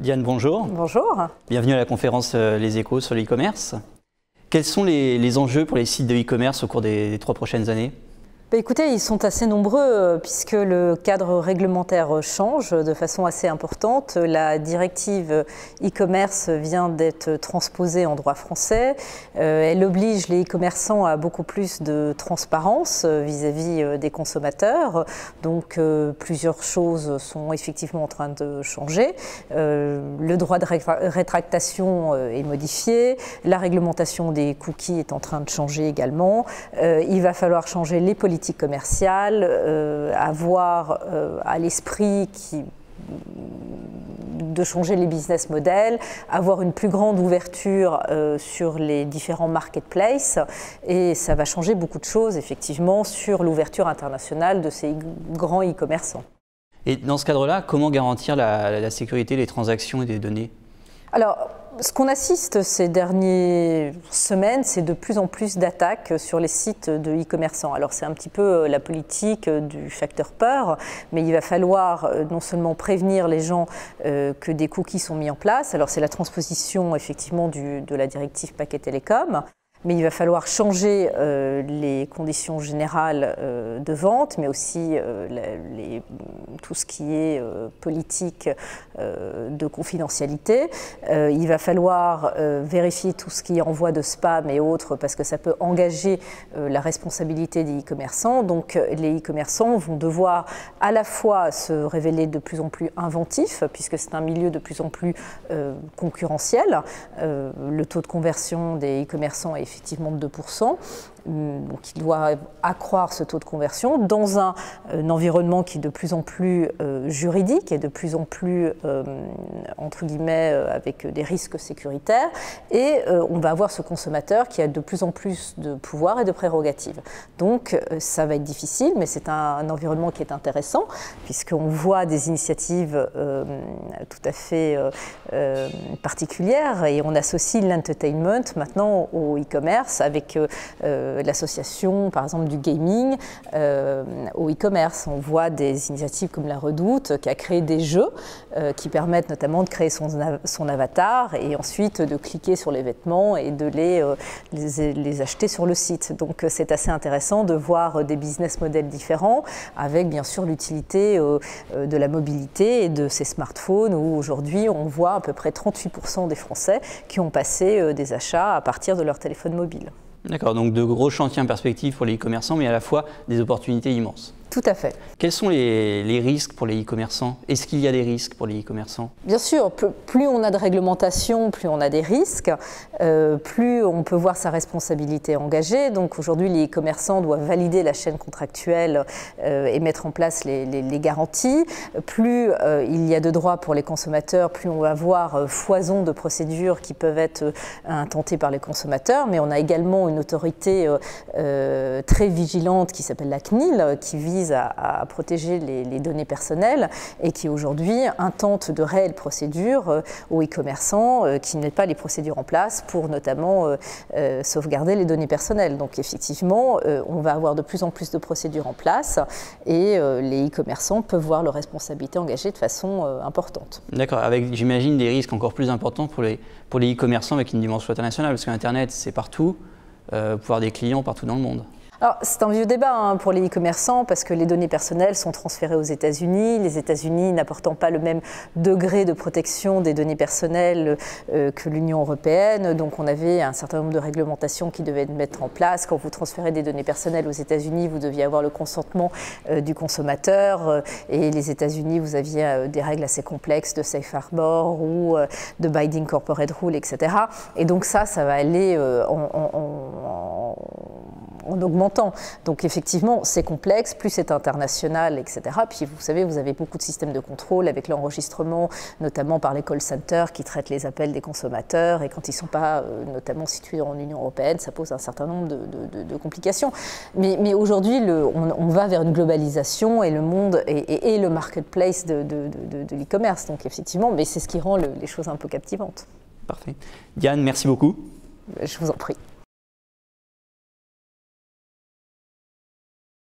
Diane, bonjour. Bonjour. Bienvenue à la conférence Les Échos sur l'e-commerce. Quels sont les enjeux pour les sites de e-commerce au cours des 3 prochaines années ? Écoutez, ils sont assez nombreux puisque le cadre réglementaire change de façon assez importante. La directive e-commerce vient d'être transposée en droit français. Elle oblige les e-commerçants à beaucoup plus de transparence vis-à-vis des consommateurs. Donc plusieurs choses sont effectivement en train de changer. Le droit de rétractation est modifié. La réglementation des cookies est en train de changer également. Il va falloir changer les politiques commerciales, avoir à l'esprit de changer les business models, avoir une plus grande ouverture sur les différents marketplaces, et ça va changer beaucoup de choses effectivement sur l'ouverture internationale de ces grands e-commerçants. Et dans ce cadre-là, comment garantir la sécurité des transactions et des données ? Alors, ce qu'on assiste ces dernières semaines, c'est de plus en plus d'attaques sur les sites de e-commerçants. Alors c'est un petit peu la politique du facteur peur, mais il va falloir non seulement prévenir les gens que des cookies sont mis en place, alors c'est la transposition effectivement de la directive paquet télécom, mais il va falloir changer les conditions générales de vente, mais aussi tout ce qui est politique de confidentialité. Il va falloir vérifier tout ce qui est envoi de spam et autres, parce que ça peut engager la responsabilité des e-commerçants. Donc les e-commerçants vont devoir à la fois se révéler de plus en plus inventifs, puisque c'est un milieu de plus en plus concurrentiel. Le taux de conversion des e-commerçants est effectivement de 2%. Donc il doit accroître ce taux de conversion dans un environnement qui est de plus en plus juridique et de plus en plus, entre guillemets, avec des risques sécuritaires. Et on va avoir ce consommateur qui a de plus en plus de pouvoir et de prérogatives. Donc ça va être difficile, mais c'est un environnement qui est intéressant, puisqu'on voit des initiatives tout à fait particulières, et on associe l'entertainment maintenant au e-commerce avec l'association, par exemple, du gaming au e-commerce. On voit des initiatives comme La Redoute qui a créé des jeux qui permettent notamment de créer son avatar et ensuite de cliquer sur les vêtements et de les acheter sur le site. Donc c'est assez intéressant de voir des business models différents avec bien sûr l'utilité de la mobilité et de ces smartphones où aujourd'hui on voit à peu près 38% des Français qui ont passé des achats à partir de leur téléphone mobile. D'accord, donc de gros chantiers en perspective pour les e-commerçants, mais à la fois des opportunités immenses. Tout à fait. Quels sont les risques pour les e-commerçants ? Est-ce qu'il y a des risques pour les e-commerçants ? Bien sûr, plus on a de réglementation, plus on a des risques, plus on peut voir sa responsabilité engagée. Donc aujourd'hui, les e-commerçants doivent valider la chaîne contractuelle et mettre en place les garanties. Plus il y a de droits pour les consommateurs, plus on va avoir foison de procédures qui peuvent être intentées par les consommateurs. Mais on a également une autorité très vigilante qui s'appelle la CNIL, qui vise à protéger les données personnelles et qui aujourd'hui intente de réelles procédures aux e-commerçants qui ne mettent pas les procédures en place pour notamment sauvegarder les données personnelles. Donc effectivement, on va avoir de plus en plus de procédures en place et les e-commerçants peuvent voir leurs responsabilités engagées de façon importante. D'accord, avec j'imagine des risques encore plus importants pour les e-commerçants avec une dimension internationale, parce qu'Internet c'est partout, pouvoir des clients partout dans le monde. Alors, c'est un vieux débat pour les e-commerçants parce que les données personnelles sont transférées aux États-Unis. Les États-Unis n'apportant pas le même degré de protection des données personnelles que l'Union européenne. Donc, on avait un certain nombre de réglementations qui devaient être mises en place. Quand vous transférez des données personnelles aux États-Unis, vous deviez avoir le consentement du consommateur. Et les États-Unis, vous aviez des règles assez complexes de safe harbor ou de binding corporate rule, etc. Et donc ça va aller en augmentant. Donc effectivement, c'est complexe, plus c'est international, etc. Puis vous savez, vous avez beaucoup de systèmes de contrôle avec l'enregistrement, notamment par les call centers qui traitent les appels des consommateurs. Et quand ils ne sont pas notamment situés dans l'Union européenne, ça pose un certain nombre de complications. Mais aujourd'hui, on va vers une globalisation et le monde et le marketplace de l'e-commerce. Donc effectivement, mais c'est ce qui rend les choses un peu captivantes. Parfait. Diane, merci beaucoup. Je vous en prie.